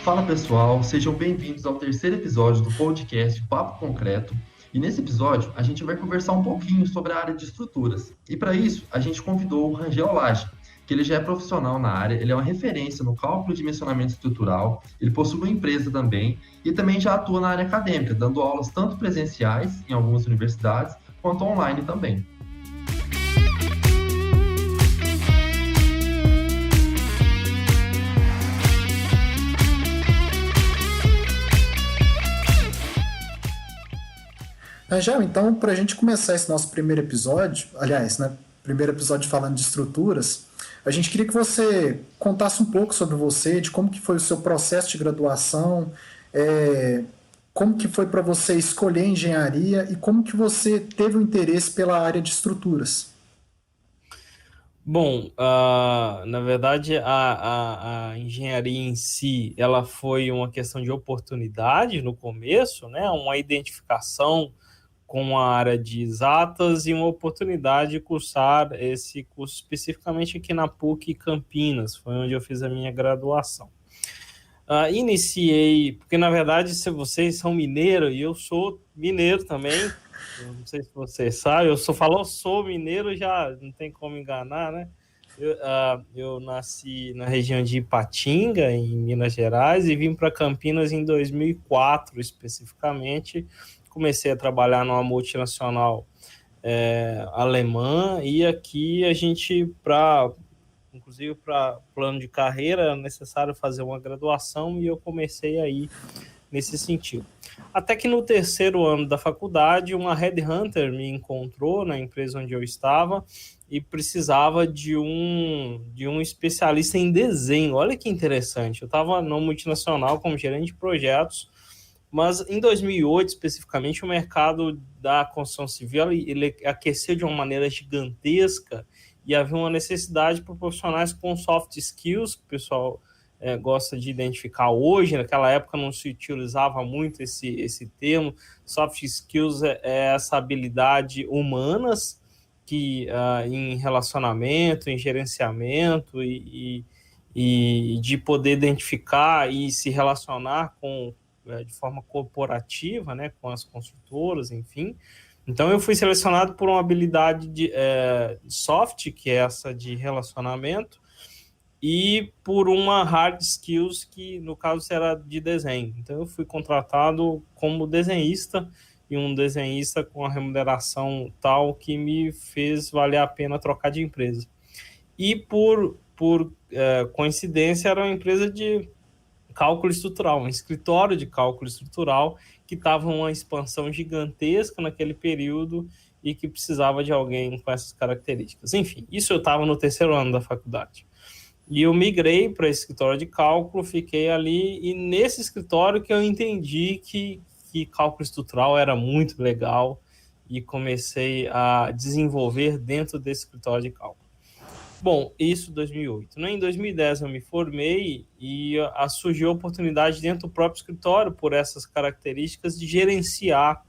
Fala pessoal, sejam bem-vindos ao terceiro episódio do podcast Papo Concreto. E nesse episódio a gente vai conversar um pouquinho sobre a área de estruturas. E para isso a gente convidou o Rangel Lage, que ele já é profissional na área, ele é uma referência no cálculo de dimensionamento estrutural, ele possui uma empresa também e também já atua na área acadêmica, dando aulas tanto presenciais em algumas universidades quanto online também. Angel, então, para a gente começar esse nosso primeiro episódio, aliás, né, primeiro episódio falando de estruturas, a gente queria que você contasse um pouco sobre você, de como que foi o seu processo de graduação, como que foi para você escolher engenharia e como que você teve o interesse pela área de estruturas. Bom, na verdade, a engenharia em si, ela foi uma questão de oportunidade no começo, né? Uma identificação com a área de exatas e uma oportunidade de cursar esse curso especificamente aqui na PUC Campinas, foi onde eu fiz a minha graduação. Iniciei, porque na verdade, se vocês são mineiro e eu sou mineiro também, eu não sei se vocês sabem, sou mineiro, já não tem como enganar, né? Eu nasci na região de Ipatinga, em Minas Gerais, e vim para Campinas em 2004, especificamente. Comecei a trabalhar numa multinacional alemã, e aqui a gente, inclusive para plano de carreira, é necessário fazer uma graduação, e eu comecei aí nesse sentido. Até que no terceiro ano da faculdade, uma headhunter me encontrou na empresa onde eu estava e precisava de um especialista em desenho. Olha que interessante, eu estava numa multinacional como gerente de projetos, mas em 2008, especificamente, o mercado da construção civil ele aqueceu de uma maneira gigantesca e havia uma necessidade para profissionais com soft skills, que o pessoal gosta de identificar hoje. Naquela época não se utilizava muito esse termo. Soft skills é essa habilidade humanas que em relacionamento, em gerenciamento e de poder identificar e se relacionar de forma corporativa, né, com as construtoras, enfim. Então eu fui selecionado por uma habilidade de soft, que é essa de relacionamento, e por uma hard skills, que no caso era de desenho. Então eu fui contratado como desenhista, e um desenhista com a remuneração tal que me fez valer a pena trocar de empresa. E por coincidência era uma empresa de cálculo estrutural, um escritório de cálculo estrutural que estava uma expansão gigantesca naquele período e que precisava de alguém com essas características. Enfim, isso eu estava no terceiro ano da faculdade. E eu migrei para esse escritório de cálculo, fiquei ali, e nesse escritório que eu entendi que cálculo estrutural era muito legal e comecei a desenvolver dentro desse escritório de cálculo. Bom, isso em 2008. Em 2010 eu me formei e surgiu a oportunidade dentro do próprio escritório, por essas características, de gerenciar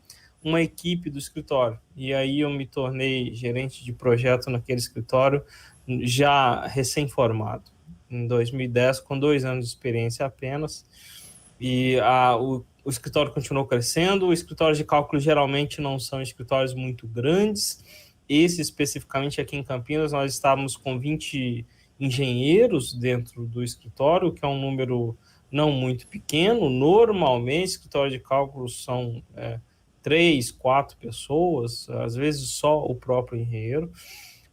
uma equipe do escritório. E aí eu me tornei gerente de projeto naquele escritório, já recém-formado, em 2010, com 2 anos de experiência apenas. E o escritório continuou crescendo. O escritório de cálculo geralmente não são escritórios muito grandes. Esse, especificamente aqui em Campinas, nós estávamos com 20 engenheiros dentro do escritório, que é um número não muito pequeno. Normalmente, escritório de cálculo são 3, 4 pessoas, às vezes só o próprio engenheiro.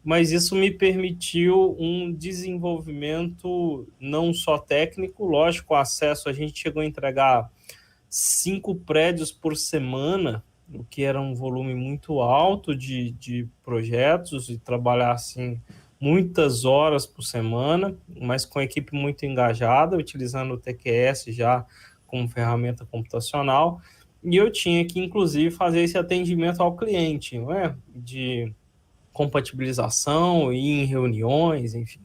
Mas isso me permitiu um desenvolvimento não só técnico, lógico, acesso, a gente chegou a entregar 5 prédios por semana, o que era um volume muito alto de projetos, e trabalhar assim muitas horas por semana, mas com a equipe muito engajada, utilizando o TQS já como ferramenta computacional, e eu tinha que, inclusive, fazer esse atendimento ao cliente, não é? De compatibilização e em reuniões, enfim.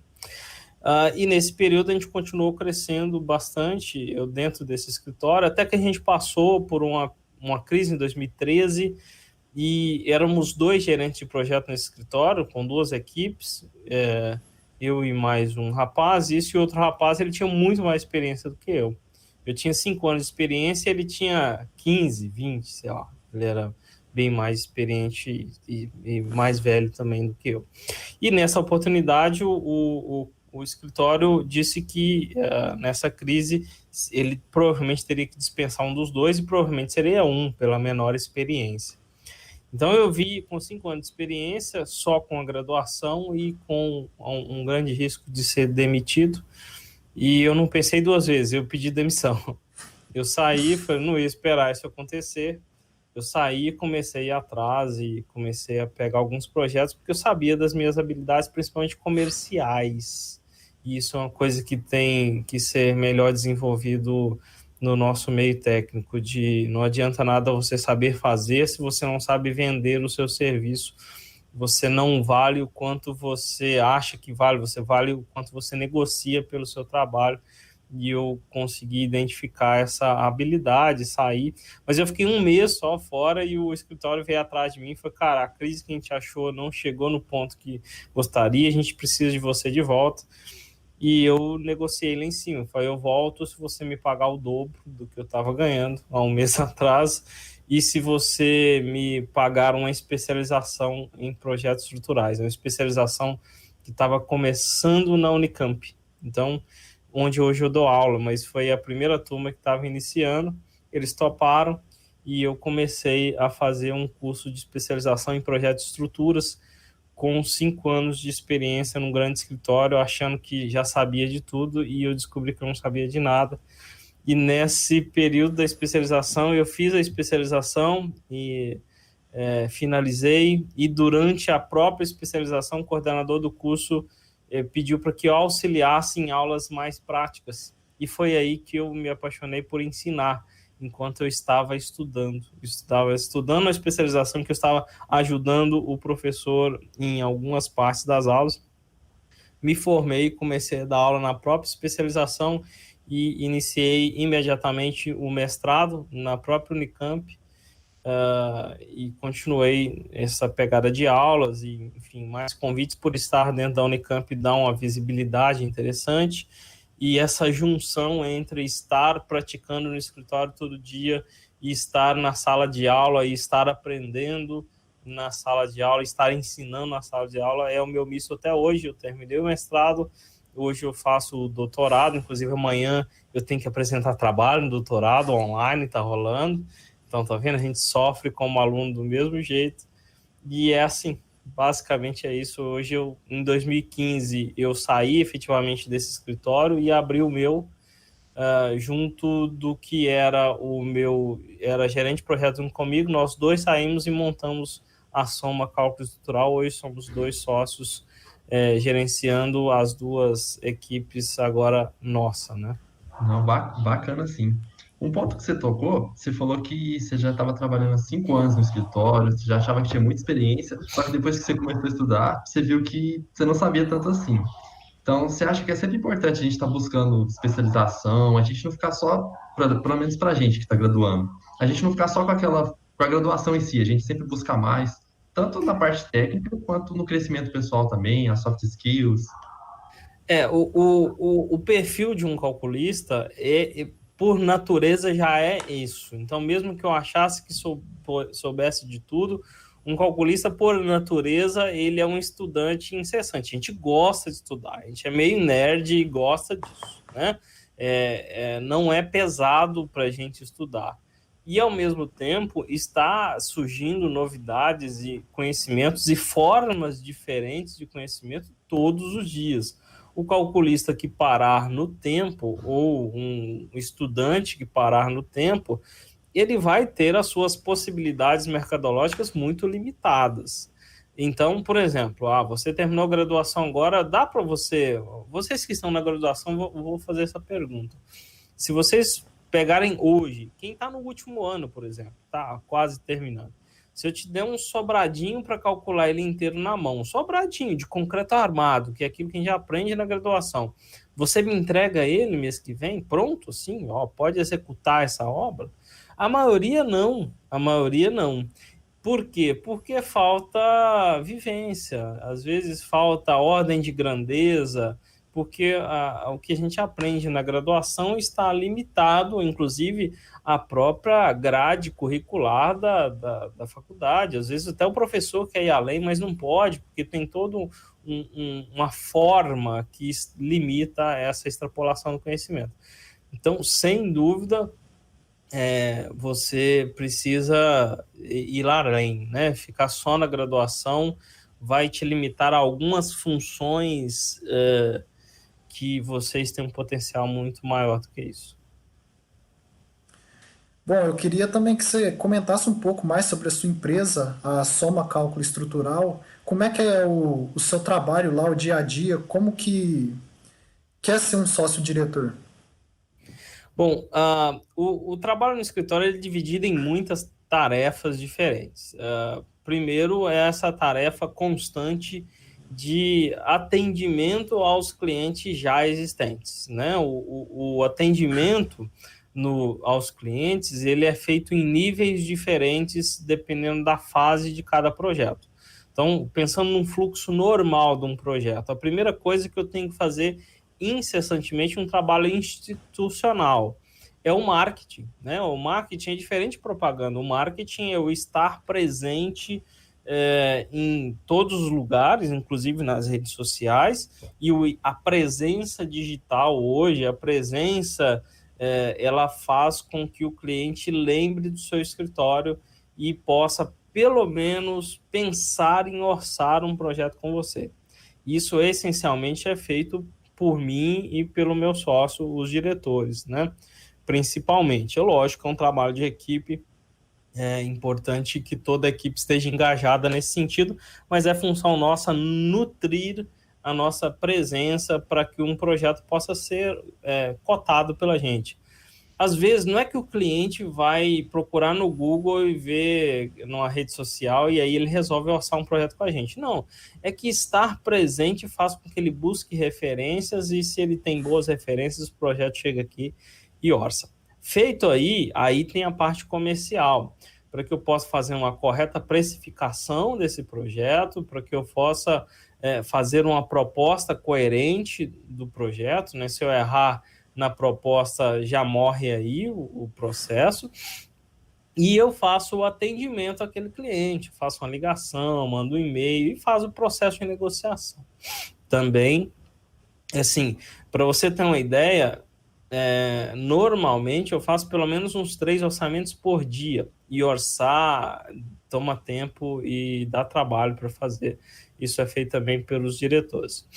E nesse período a gente continuou crescendo bastante, eu dentro desse escritório, até que a gente passou por uma crise em 2013, e éramos 2 gerentes de projeto nesse escritório, com 2 equipes, eu e mais um rapaz, e esse outro rapaz ele tinha muito mais experiência do que eu. Eu tinha 5 anos de experiência, ele tinha 15, 20, sei lá. Ele era bem mais experiente e mais velho também do que eu. E nessa oportunidade, o escritório disse que nessa crise ele provavelmente teria que dispensar um dos dois e provavelmente seria um pela menor experiência. Então eu vi com 5 anos de experiência, só com a graduação e com um grande risco de ser demitido, e eu não pensei 2 vezes, eu pedi demissão. Eu saí, falei, não ia esperar isso acontecer. Eu saí, comecei a ir atrás e comecei a pegar alguns projetos, porque eu sabia das minhas habilidades, principalmente comerciais. E isso é uma coisa que tem que ser melhor desenvolvido no nosso meio técnico, de não adianta nada você saber fazer se você não sabe vender o seu serviço. Você não vale o quanto você acha que vale, você vale o quanto você negocia pelo seu trabalho. E eu consegui identificar essa habilidade, sair, mas eu fiquei 1 mês só fora e o escritório veio atrás de mim e falou, cara, a crise que a gente achou não chegou no ponto que gostaria, a gente precisa de você de volta. E eu negociei lá em cima, falei, eu volto se você me pagar o dobro do que eu estava ganhando há 1 mês atrás, e se você me pagar uma especialização em projetos estruturais, uma especialização que estava começando na Unicamp. Então, onde hoje eu dou aula, mas foi a primeira turma que estava iniciando, eles toparam e eu comecei a fazer um curso de especialização em projetos de estruturas com 5 anos de experiência num grande escritório, achando que já sabia de tudo e eu descobri que eu não sabia de nada. E nesse período da especialização, eu fiz a especialização e finalizei, e durante a própria especialização, o coordenador do curso pediu para que eu auxiliasse em aulas mais práticas. E foi aí que eu me apaixonei por ensinar, enquanto eu estava estudando. Estava estudando a especialização, que eu estava ajudando o professor em algumas partes das aulas. Me formei, comecei a dar aula na própria especialização e iniciei imediatamente o mestrado na própria Unicamp. E continuei essa pegada de aulas e, enfim, mais convites por estar dentro da Unicamp dá uma visibilidade interessante, e essa junção entre estar praticando no escritório todo dia e estar na sala de aula e estar aprendendo na sala de aula, estar ensinando na sala de aula é o meu misto até hoje. Eu terminei o mestrado, hoje eu faço o doutorado, inclusive amanhã eu tenho que apresentar trabalho no doutorado online, está rolando. Então, tá vendo? A gente sofre como aluno do mesmo jeito. E é assim, basicamente é isso. Hoje, em 2015, eu saí efetivamente desse escritório e abri o meu, junto do que era o meu, era gerente de projeto junto comigo. Nós dois saímos e montamos a Soma Cálculo Estrutural. Hoje somos 2 sócios gerenciando as 2 equipes agora nossa, né? Não, bacana sim. Um ponto que você tocou, você falou que você já estava trabalhando há 5 anos no escritório, você já achava que tinha muita experiência, só que depois que você começou a estudar, você viu que você não sabia tanto assim. Então, você acha que é sempre importante a gente estar buscando especialização, a gente não ficar só, pelo menos para a gente que está graduando, a gente não ficar só com a graduação em si, a gente sempre buscar mais, tanto na parte técnica quanto no crescimento pessoal também, as soft skills. O perfil de um calculista, por natureza, já é isso. Então, mesmo que eu achasse que soubesse de tudo, um calculista, por natureza, ele é um estudante incessante. A gente gosta de estudar, a gente é meio nerd e gosta disso, né? Não é pesado para a gente estudar. E, ao mesmo tempo, está surgindo novidades e conhecimentos e formas diferentes de conhecimento todos os dias. O calculista que parar no tempo, ou um estudante que parar no tempo, ele vai ter as suas possibilidades mercadológicas muito limitadas. Então, por exemplo, você terminou a graduação agora, dá para vocês que estão na graduação, vou fazer essa pergunta. Se vocês pegarem hoje, quem está no último ano, por exemplo, está quase terminando, se eu te der um sobradinho para calcular ele inteiro na mão, um sobradinho de concreto armado, que é aquilo que a gente aprende na graduação, você me entrega ele mês que vem, pronto, assim, pode executar essa obra? A maioria não. Por quê? Porque falta vivência, às vezes falta ordem de grandeza, porque o que a gente aprende na graduação está limitado, inclusive, à própria grade curricular da faculdade. Às vezes até o professor quer ir além, mas não pode, porque tem toda uma forma que limita essa extrapolação do conhecimento. Então, sem dúvida, você precisa ir além, né? Ficar só na graduação vai te limitar a algumas funções que vocês têm um potencial muito maior do que isso. Bom, eu queria também que você comentasse um pouco mais sobre a sua empresa, a Soma Cálculo Estrutural. Como é que é o seu trabalho lá, o dia a dia? Como que é ser um sócio-diretor? Bom, o trabalho no escritório é dividido em muitas tarefas diferentes. Primeiro é essa tarefa constante de atendimento aos clientes já existentes, né? O atendimento aos clientes, ele é feito em níveis diferentes dependendo da fase de cada projeto. Então, pensando num fluxo normal de um projeto, a primeira coisa que eu tenho que fazer incessantemente um trabalho institucional é o marketing, né? O marketing é diferente de propaganda. O marketing é o estar presente em todos os lugares, inclusive nas redes sociais, e a presença digital hoje, a presença, ela faz com que o cliente lembre do seu escritório e possa, pelo menos, pensar em orçar um projeto com você. Isso essencialmente é feito por mim e pelo meu sócio, os diretores, né? Principalmente. É lógico, é um trabalho de equipe, é importante que toda a equipe esteja engajada nesse sentido, mas é função nossa nutrir a nossa presença para que um projeto possa ser cotado pela gente. Às vezes, não é que o cliente vai procurar no Google e ver numa rede social e aí ele resolve orçar um projeto com a gente. Não, é que estar presente faz com que ele busque referências e se ele tem boas referências, o projeto chega aqui e orça. Feito aí tem a parte comercial, para que eu possa fazer uma correta precificação desse projeto, para que eu possa fazer uma proposta coerente do projeto, né? Se eu errar na proposta, já morre aí o processo, e eu faço o atendimento àquele cliente, faço uma ligação, mando um e-mail e faço o processo de negociação. Também, assim, para você ter uma ideia, normalmente eu faço pelo menos uns 3 orçamentos por dia, e orçar toma tempo e dá trabalho para fazer. Isso é feito também pelos diretores.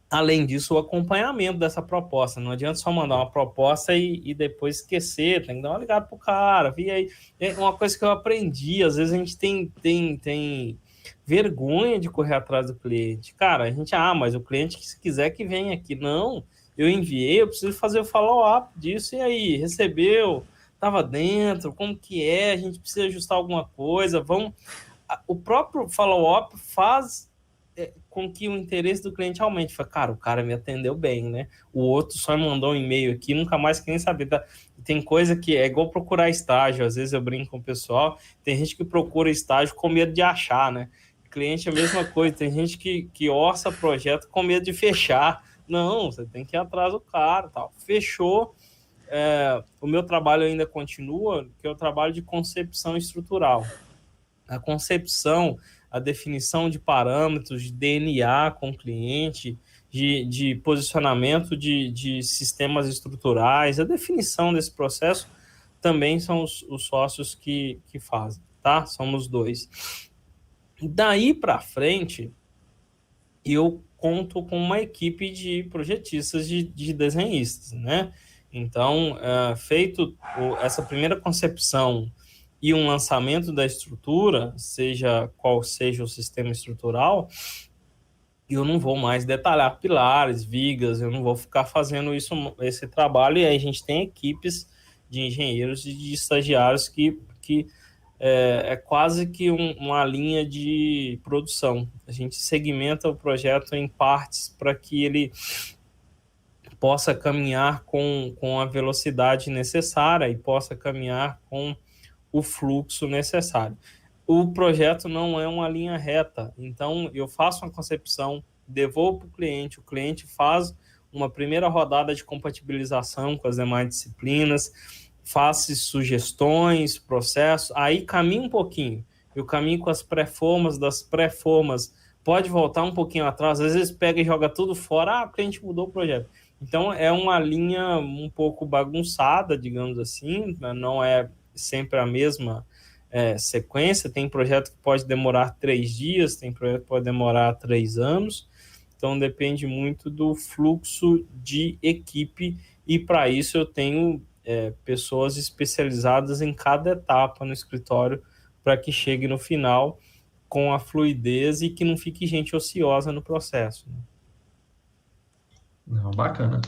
Além disso, o acompanhamento dessa proposta. Não adianta só mandar uma proposta e depois esquecer, tem que dar uma ligada pro cara. E aí, é uma coisa que eu aprendi, às vezes a gente tem vergonha de correr atrás do cliente. Cara, a gente, mas o cliente, se quiser que venha aqui. Não, eu enviei, eu preciso fazer o follow-up disso. E aí, recebeu? Estava dentro? Como que é? A gente precisa ajustar alguma coisa? O próprio follow-up faz com que o interesse do cliente aumente. Fala, cara, o cara me atendeu bem, né? O outro só me mandou um e-mail aqui, nunca mais quer nem saber. Tá? Tem coisa que é igual procurar estágio. Às vezes eu brinco com o pessoal, tem gente que procura estágio com medo de achar, né? Cliente é a mesma coisa, tem gente que orça projeto com medo de fechar. Não, você tem que ir atrás do cara, tal. Fechou. O meu trabalho ainda continua, que é o trabalho de concepção estrutural. A concepção, a definição de parâmetros, de DNA com o cliente, de posicionamento de sistemas estruturais, a definição desse processo também são os sócios que fazem, tá? Somos 2. Daí para frente, eu conto com uma equipe de projetistas, de desenhistas, né? Então, feito essa primeira concepção e um lançamento da estrutura, seja qual seja o sistema estrutural, eu não vou mais detalhar pilares, vigas, eu não vou ficar fazendo esse trabalho, e aí a gente tem equipes de engenheiros e de estagiários que é quase que uma linha de produção. A gente segmenta o projeto em partes para que ele possa caminhar com a velocidade necessária e possa caminhar com o fluxo necessário. o projeto não é uma linha reta. Então, eu faço uma concepção, devolvo para o cliente faz uma primeira rodada de compatibilização com as demais disciplinas, faz sugestões, processos, aí caminha um pouquinho. Eu caminho com as pré-formas, das pré-formas, pode voltar um pouquinho atrás, às vezes pega e joga tudo fora, o cliente mudou o projeto. Então, é uma linha um pouco bagunçada, digamos assim, não é sempre a mesma sequência. Tem projeto que pode demorar 3 dias, tem projeto que pode demorar 3 anos, então depende muito do fluxo de equipe, e para isso eu tenho pessoas especializadas em cada etapa no escritório, para que chegue no final com a fluidez e que não fique gente ociosa no processo, né? Não, bacana.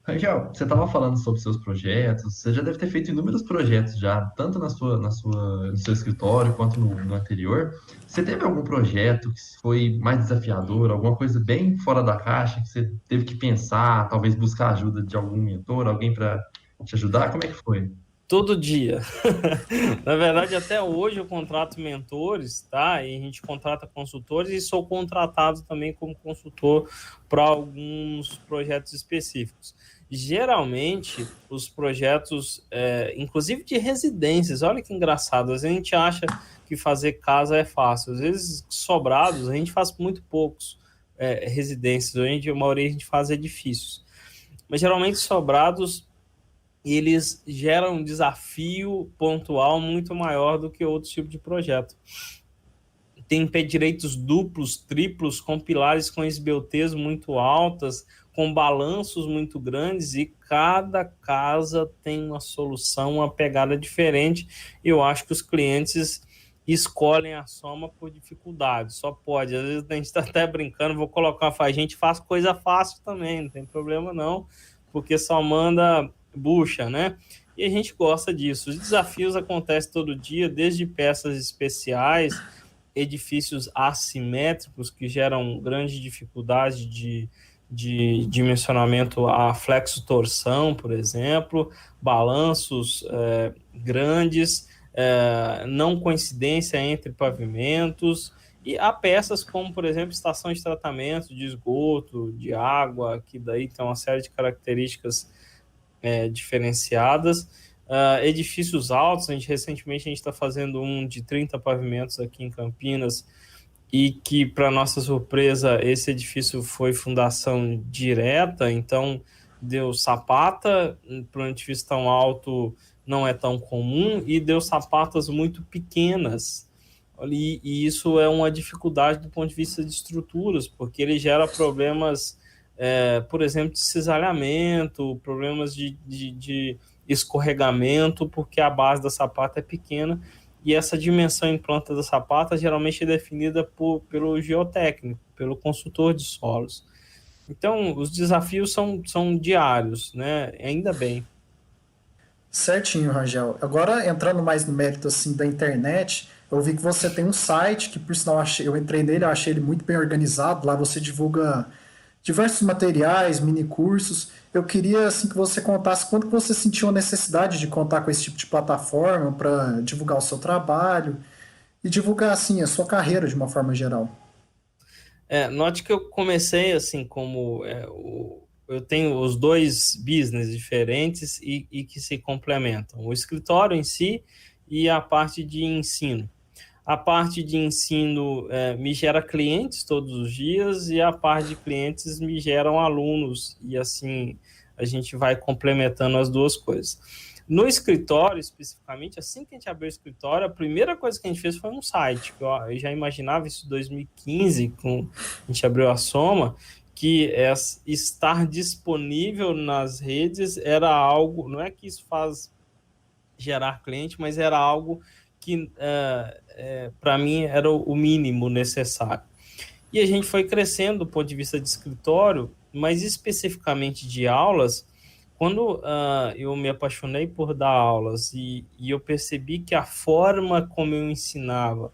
Rangel, você estava falando sobre seus projetos, você já deve ter feito inúmeros projetos já, tanto no seu escritório quanto no anterior. Você teve algum projeto que foi mais desafiador, alguma coisa bem fora da caixa, que você teve que pensar, talvez buscar ajuda de algum mentor, alguém para te ajudar? Como é que foi? Todo dia. Na verdade, até hoje eu contrato mentores, tá? E a gente contrata consultores, e sou contratado também como consultor para alguns projetos específicos. Geralmente, os projetos, inclusive de residências, olha que engraçado, às vezes a gente acha que fazer casa é fácil, às vezes sobrados, a gente faz muito poucos residências, a maioria a gente faz edifícios. Mas geralmente sobrados, eles geram um desafio pontual muito maior do que outros tipos de projeto. Tem pé direitos duplos, triplos, com pilares com esbeltez muito altas, com balanços muito grandes, e cada casa tem uma solução, uma pegada diferente. Eu acho que os clientes escolhem a soma por dificuldade, só pode. Às vezes a gente está até brincando, vou colocar, a gente faz coisa fácil também, não tem problema não, porque só manda bucha, né? E a gente gosta disso. Os desafios acontecem todo dia, desde peças especiais, edifícios assimétricos que geram grande dificuldade de dimensionamento a flexo-torção, por exemplo, balanços grandes, não coincidência entre pavimentos, e há peças como, por exemplo, estação de tratamento de esgoto, de água, que daí tem uma série de características diferenciadas. Edifícios altos, recentemente a gente está fazendo um de 30 pavimentos aqui em Campinas, e que, para nossa surpresa, esse edifício foi fundação direta, então deu sapata. Para um edifício tão alto não é tão comum, e deu sapatas muito pequenas, e isso é uma dificuldade do ponto de vista de estruturas, porque ele gera problemas, por exemplo, de cisalhamento, problemas de escorregamento, porque a base da sapata é pequena, e essa dimensão em planta da sapata geralmente é definida pelo geotécnico, pelo consultor de solos. Então, os desafios são diários, né? Ainda bem. Certinho, Rangel. Agora, entrando mais no mérito assim da internet, eu vi que você tem um site que, por sinal, eu entrei nele, eu achei ele muito bem organizado. Lá você divulga diversos materiais, mini cursos. Eu queria assim que você contasse quando que você sentiu a necessidade de contar com esse tipo de plataforma para divulgar o seu trabalho e divulgar assim a sua carreira de uma forma geral. Note que eu comecei assim como eu tenho os dois business diferentes e que se complementam. O escritório em si e a parte de ensino. A parte de ensino me gera clientes todos os dias, e a parte de clientes me geram alunos, e assim a gente vai complementando as duas coisas. No escritório, especificamente, assim que a gente abriu o escritório, a primeira coisa que a gente fez foi um site. Eu já imaginava isso em 2015, quando a gente abriu a Soma, que estar disponível nas redes era algo, não é que isso faz gerar cliente, mas era algo que para mim era o mínimo necessário. E a gente foi crescendo do ponto de vista de escritório, mas especificamente de aulas. Quando eu me apaixonei por dar aulas e eu percebi que a forma como eu ensinava,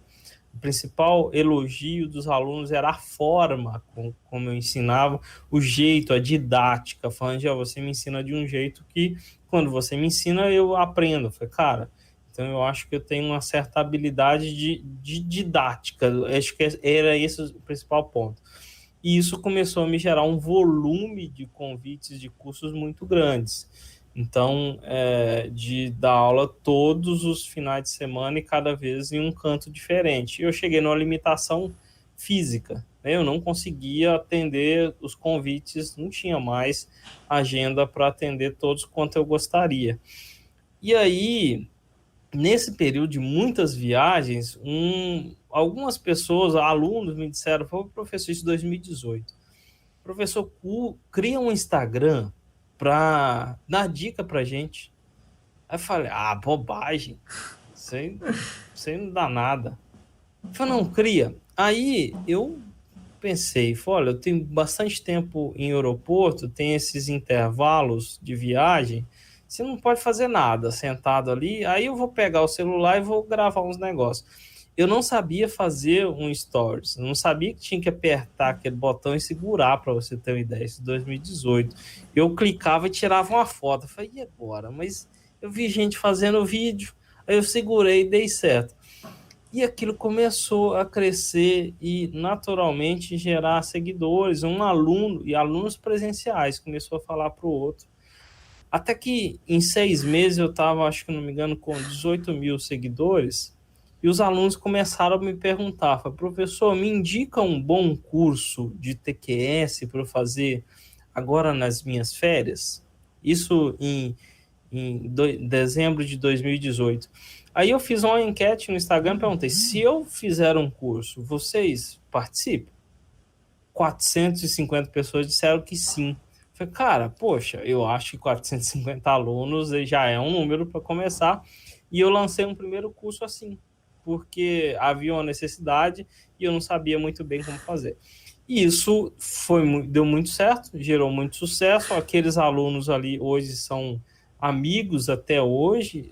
o principal elogio dos alunos era a forma como eu ensinava, o jeito, a didática, falando, você me ensina de um jeito que, quando você me ensina, eu aprendo. Eu falei, cara, Então, eu acho que eu tenho uma certa habilidade de didática. Acho que era esse o principal ponto. E isso começou a me gerar um volume de convites de cursos muito grandes. Então, de dar aula todos os finais de semana e cada vez em um canto diferente. Eu cheguei numa limitação física, né? Eu não conseguia atender os convites, não tinha mais agenda para atender todos quanto eu gostaria. E aí, nesse período de muitas viagens, algumas pessoas, alunos, me disseram, foi o professor, isso em 2018, professor, cria um Instagram para dar dica para gente. Aí eu falei, bobagem, isso aí não dá nada. Eu falei, não, cria. Aí eu pensei, olha, eu tenho bastante tempo em aeroporto, tem esses intervalos de viagem, você não pode fazer nada sentado ali, aí eu vou pegar o celular e vou gravar uns negócios. Eu não sabia fazer um stories, eu não sabia que tinha que apertar aquele botão e segurar, para você ter uma ideia, isso em 2018. Eu clicava e tirava uma foto, eu falei, e agora? Mas eu vi gente fazendo vídeo, aí eu segurei e dei certo. E aquilo começou a crescer e naturalmente gerar seguidores, um aluno e alunos presenciais, começou a falar para o outro. Até que em 6 meses eu estava, acho que não me engano, com 18 mil seguidores, e os alunos começaram a me perguntar, professor, me indica um bom curso de TQS para eu fazer agora nas minhas férias? Isso em dezembro de 2018. Aí eu fiz uma enquete no Instagram e perguntei, se eu fizer um curso, vocês participam? 450 pessoas disseram que sim. Eu falei, cara, poxa, eu acho que 450 alunos já é um número para começar. E eu lancei um primeiro curso assim, porque havia uma necessidade e eu não sabia muito bem como fazer. E isso deu muito certo, gerou muito sucesso. Aqueles alunos ali hoje são amigos até hoje,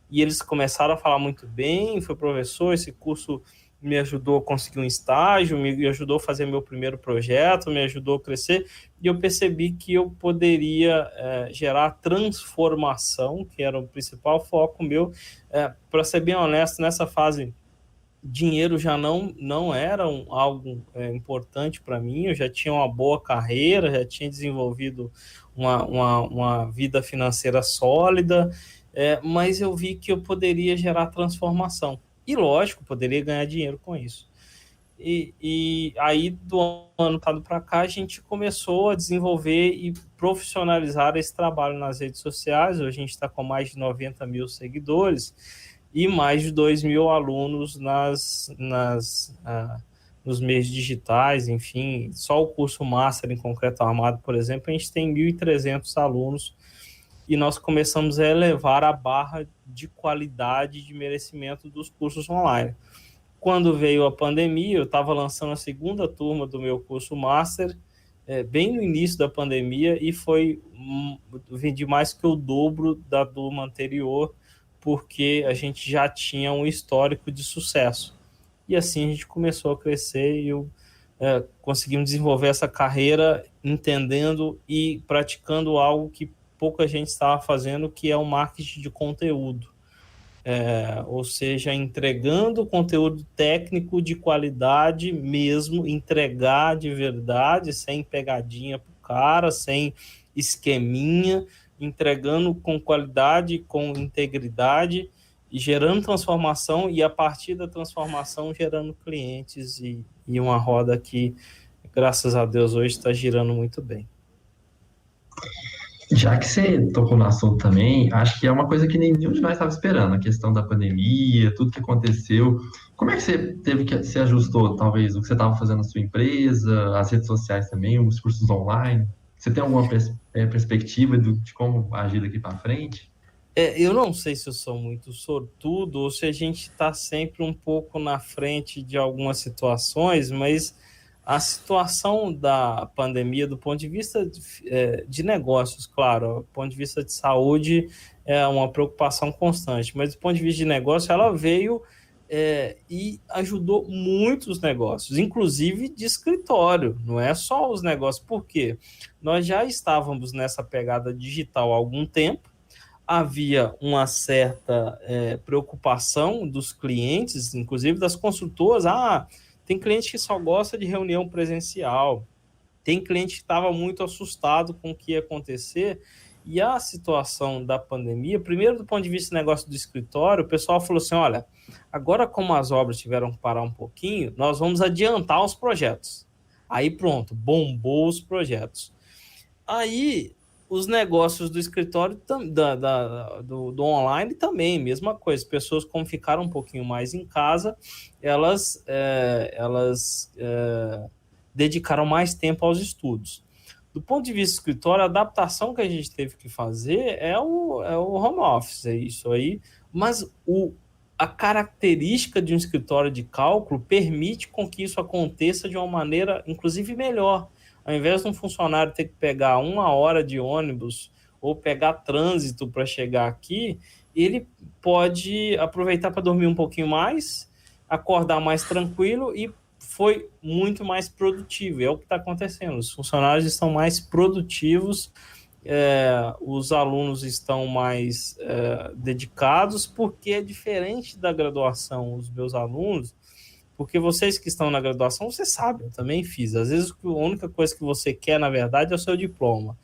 e eles começaram a falar muito bem, foi professor, esse curso me ajudou a conseguir um estágio, me ajudou a fazer meu primeiro projeto, me ajudou a crescer, e eu percebi que eu poderia gerar transformação, que era o principal foco meu. Para ser bem honesto, nessa fase, dinheiro já não era algo importante para mim, eu já tinha uma boa carreira, já tinha desenvolvido uma vida financeira sólida, mas eu vi que eu poderia gerar transformação. E, lógico, poderia ganhar dinheiro com isso. E aí, do ano passado para cá, a gente começou a desenvolver e profissionalizar esse trabalho nas redes sociais. Hoje a gente está com mais de 90 mil seguidores e mais de 2 mil alunos nos meios digitais, enfim. Só o curso Master em Concreto Armado, por exemplo, a gente tem 1.300 alunos, e nós começamos a elevar a barra de qualidade e de merecimento dos cursos online. Quando veio a pandemia, eu estava lançando a segunda turma do meu curso Master, bem no início da pandemia, e vendi mais que o dobro da turma anterior, porque a gente já tinha um histórico de sucesso. E assim a gente começou a crescer e conseguimos desenvolver essa carreira entendendo e praticando algo que pouca gente estava fazendo, que é o marketing de conteúdo. Ou seja, entregando conteúdo técnico de qualidade mesmo, entregar de verdade, sem pegadinha para o cara, sem esqueminha, entregando com qualidade, com integridade, e gerando transformação, e a partir da transformação gerando clientes, e uma roda que, graças a Deus, hoje está girando muito bem. Já que você tocou no assunto também, acho que é uma coisa que nenhum de nós estava esperando, a questão da pandemia, tudo que aconteceu. Como é que você teve que se ajustou, talvez, o que você estava fazendo na sua empresa, as redes sociais também, os cursos online? Você tem alguma perspectiva de como agir daqui para frente? Eu não sei se eu sou muito sortudo ou se a gente está sempre um pouco na frente de algumas situações, mas a situação da pandemia, do ponto de vista de negócios, claro, do ponto de vista de saúde, é uma preocupação constante, mas do ponto de vista de negócio, ela veio e ajudou muitos negócios, inclusive de escritório, não é só os negócios, porque nós já estávamos nessa pegada digital há algum tempo. havia uma certa preocupação dos clientes, inclusive das consultoras. Tem cliente que só gosta de reunião presencial, tem cliente que estava muito assustado com o que ia acontecer, e a situação da pandemia, primeiro do ponto de vista do negócio do escritório, o pessoal falou assim, olha, agora como as obras tiveram que parar um pouquinho, nós vamos adiantar os projetos. Aí pronto, bombou os projetos. Aí os negócios do escritório do online também, mesma coisa. Pessoas, como ficaram um pouquinho mais em casa, elas dedicaram mais tempo aos estudos. Do ponto de vista do escritório, a adaptação que a gente teve que fazer é o home office, é isso aí. Mas a característica de um escritório de cálculo permite com que isso aconteça de uma maneira, inclusive, melhor. Ao invés de um funcionário ter que pegar 1 hora de ônibus ou pegar trânsito para chegar aqui, ele pode aproveitar para dormir um pouquinho mais, acordar mais tranquilo e foi muito mais produtivo. É o que está acontecendo. Os funcionários estão mais produtivos, os alunos estão mais dedicados, porque é diferente da graduação, os meus alunos, porque vocês que estão na graduação, você sabe, eu também fiz. Às vezes a única coisa que você quer, na verdade, é o seu diploma.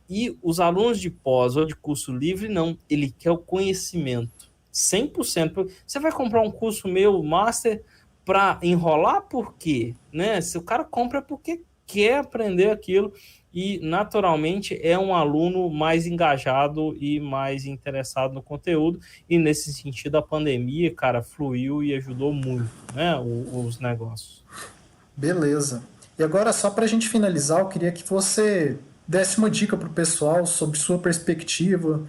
E os alunos de pós ou de curso livre, não. Ele quer o conhecimento. 100%. Você vai comprar um curso meu, master, para enrolar por quê? Né? Se o cara compra é porque quer aprender aquilo e, naturalmente, é um aluno mais engajado e mais interessado no conteúdo. E, nesse sentido, a pandemia, cara, fluiu e ajudou muito, né, os negócios. Beleza. E agora, só para a gente finalizar, eu queria que você desse uma dica para o pessoal sobre sua perspectiva,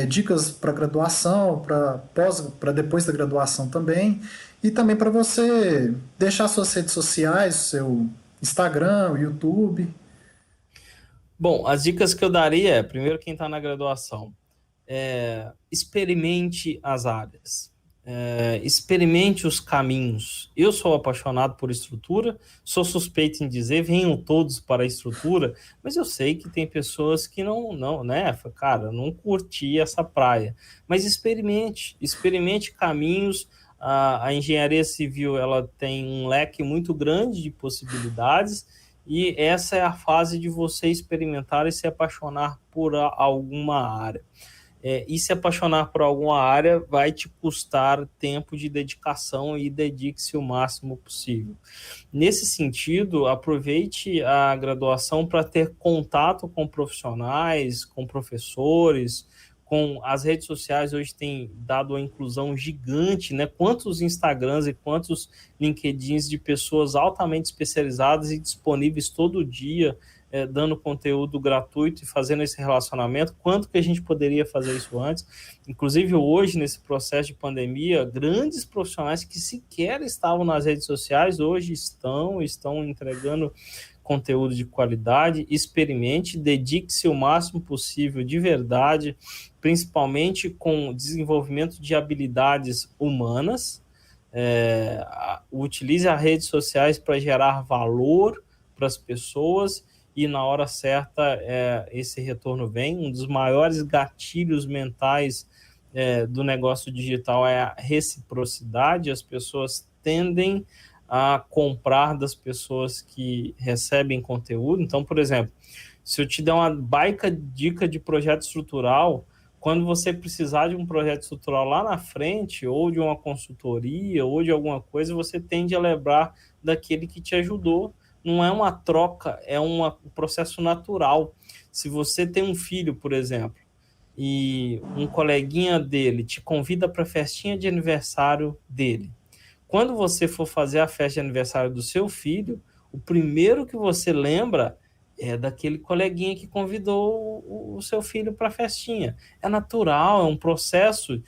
dicas para graduação, para depois da graduação também, e também para você deixar suas redes sociais, seu Instagram, o YouTube. Bom, as dicas que eu daria primeiro, quem está na graduação, experimente as áreas, experimente os caminhos. Eu sou apaixonado por estrutura, sou suspeito em dizer, venham todos para a estrutura, mas eu sei que tem pessoas que não, né, cara, não curti essa praia, mas experimente caminhos. A engenharia civil, ela tem um leque muito grande de possibilidades, e essa é a fase de você experimentar e se apaixonar por alguma área. E se apaixonar por alguma área vai te custar tempo de dedicação, e dedique-se o máximo possível. Nesse sentido, aproveite a graduação para ter contato com profissionais, com professores, com as redes sociais. Hoje tem dado uma inclusão gigante, né? Quantos Instagrams e quantos LinkedIns de pessoas altamente especializadas e disponíveis todo dia, dando conteúdo gratuito e fazendo esse relacionamento. Quanto que a gente poderia fazer isso antes? Inclusive hoje, nesse processo de pandemia, grandes profissionais que sequer estavam nas redes sociais, hoje estão entregando conteúdo de qualidade. Experimente, dedique-se o máximo possível de verdade, principalmente com desenvolvimento de habilidades humanas. Utilize as redes sociais para gerar valor para as pessoas, e na hora certa esse retorno vem. Um dos maiores gatilhos mentais do negócio digital é a reciprocidade. As pessoas tendem a comprar das pessoas que recebem conteúdo. Então, por exemplo, se eu te der uma baita dica de projeto estrutural, quando você precisar de um projeto estrutural lá na frente, ou de uma consultoria, ou de alguma coisa, você tende a lembrar daquele que te ajudou. Não é uma troca, é um processo natural. Se você tem um filho, por exemplo, e um coleguinha dele te convida para a festinha de aniversário dele, quando você for fazer a festa de aniversário do seu filho, o primeiro que você lembra é daquele coleguinha que convidou o seu filho para a festinha. É natural, é um processo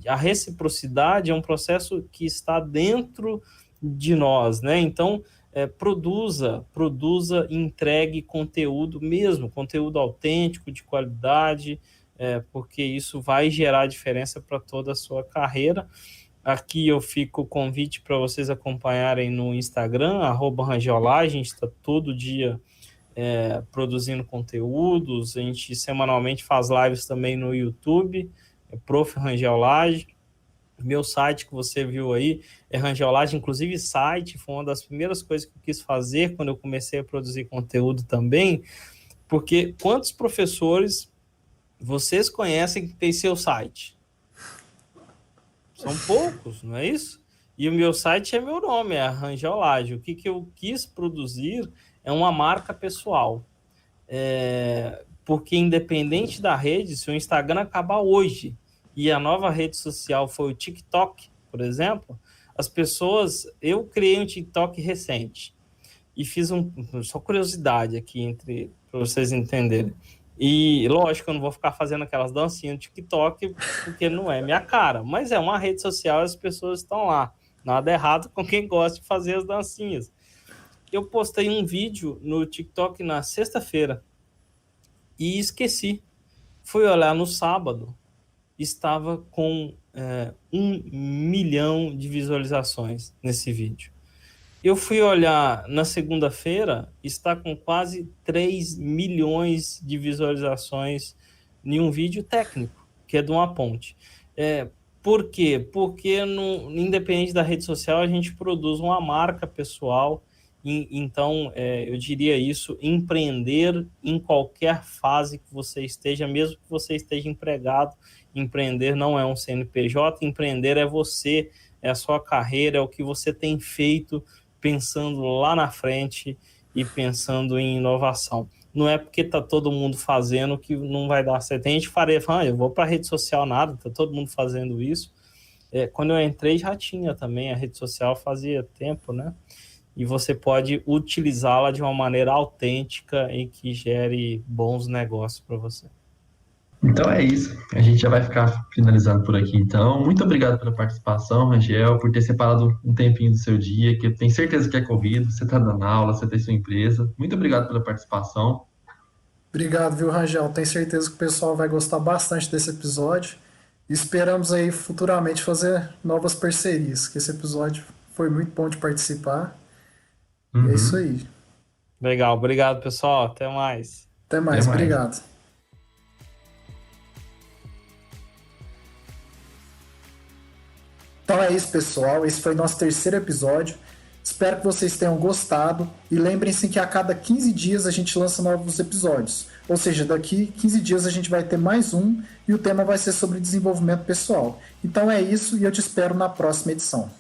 a reciprocidade é um processo que está dentro de nós, né? Então, produza e entregue conteúdo mesmo, conteúdo autêntico, de qualidade, porque isso vai gerar diferença para toda a sua carreira. Aqui eu fico o convite para vocês acompanharem no Instagram, @rangeolagem. A gente está todo dia produzindo conteúdos. A gente semanalmente faz lives também no YouTube, Prof. Rangel Lage. Meu site que você viu aí é Rangel Lage, inclusive site, foi uma das primeiras coisas que eu quis fazer quando eu comecei a produzir conteúdo também, porque quantos professores vocês conhecem que tem seu site? São poucos, não é isso? E o meu site é meu nome, é Rangel Lage. O que eu quis produzir é uma marca pessoal. Porque independente da rede, se o Instagram acabar hoje e a nova rede social foi o TikTok, por exemplo, as pessoas... Eu criei um TikTok recente e fiz só curiosidade aqui, para vocês entenderem. E, lógico, eu não vou ficar fazendo aquelas dancinhas no TikTok, porque não é minha cara. Mas é uma rede social e as pessoas estão lá. Nada errado com quem gosta de fazer as dancinhas. Eu postei um vídeo no TikTok na sexta-feira e esqueci. Fui olhar no sábado, estava com 1 milhão de visualizações nesse vídeo. Eu fui olhar na segunda-feira, está com quase 3 milhões de visualizações em um vídeo técnico, que é de uma ponte. Por quê? Porque, independente da rede social, a gente produz uma marca pessoal. Então, eu diria isso: empreender em qualquer fase que você esteja, mesmo que você esteja empregado, empreender não é um CNPJ, empreender é você, é a sua carreira, é o que você tem feito, pensando lá na frente e pensando em inovação. Não é porque está todo mundo fazendo que não vai dar certo. Tem gente que fala, eu vou para a rede social, nada, está todo mundo fazendo isso. Quando eu entrei já tinha também, a rede social fazia tempo, né? E você pode utilizá-la de uma maneira autêntica e que gere bons negócios para você. Então é isso. A gente já vai ficar finalizando por aqui, então. Muito obrigado pela participação, Rangel, por ter separado um tempinho do seu dia, que eu tenho certeza que é corrido, você está dando aula, você tem sua empresa. Muito obrigado pela participação. Obrigado, viu, Rangel? Tenho certeza que o pessoal vai gostar bastante desse episódio. Esperamos aí futuramente fazer novas parcerias, que esse episódio foi muito bom de participar. Uhum. É isso aí. Legal, obrigado, pessoal. Até mais. Até mais. Obrigado. Então é isso, pessoal. Esse foi nosso terceiro episódio. Espero que vocês tenham gostado. E lembrem-se que a cada 15 dias a gente lança novos episódios. Ou seja, daqui 15 dias a gente vai ter mais um e o tema vai ser sobre desenvolvimento pessoal. Então é isso e eu te espero na próxima edição.